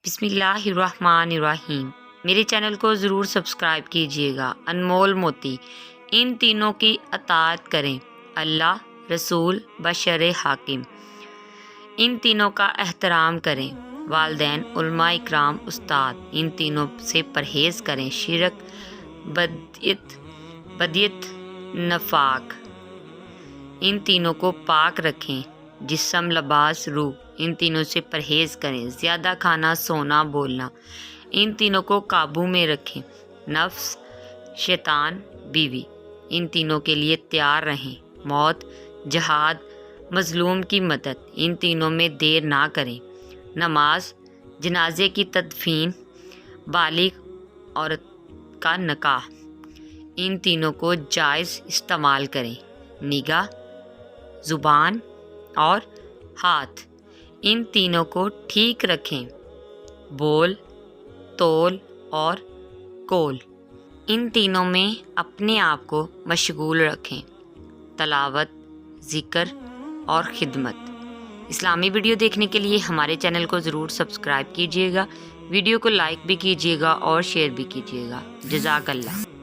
بسم اللہ الرحمن الرحیم۔ میرے چینل کو ضرور سبسکرائب کیجیے گا۔ انمول موتی، ان تینوں کی اطاعت کریں، اللہ، رسول، بشر حاکم۔ ان تینوں کا احترام کریں، والدین، علماء اکرام، استاد۔ ان تینوں سے پرہیز کریں، شرک، بدعت، نفاق۔ ان تینوں کو پاک رکھیں، جسم، لباس، روح۔ ان تینوں سے پرہیز کریں، زیادہ کھانا، سونا، بولنا۔ ان تینوں کو قابو میں رکھیں، نفس، شیطان، بیوی۔ ان تینوں کے لیے تیار رہیں، موت، جہاد، مظلوم کی مدد۔ ان تینوں میں دیر نہ کریں، نماز، جنازے کی تدفین، بالغ عورت کا نکاح۔ ان تینوں کو جائز استعمال کریں، نگاہ، زبان اور ہاتھ۔ ان تینوں کو ٹھیک رکھیں، بول، تول اور کول۔ ان تینوں میں اپنے آپ کو مشغول رکھیں، تلاوت، ذکر اور خدمت۔ اسلامی ویڈیو دیکھنے کے لیے ہمارے چینل کو ضرور سبسکرائب کیجیے گا، ویڈیو کو لائک بھی کیجیے گا اور شیئر بھی کیجیے گا۔ جزاک اللہ۔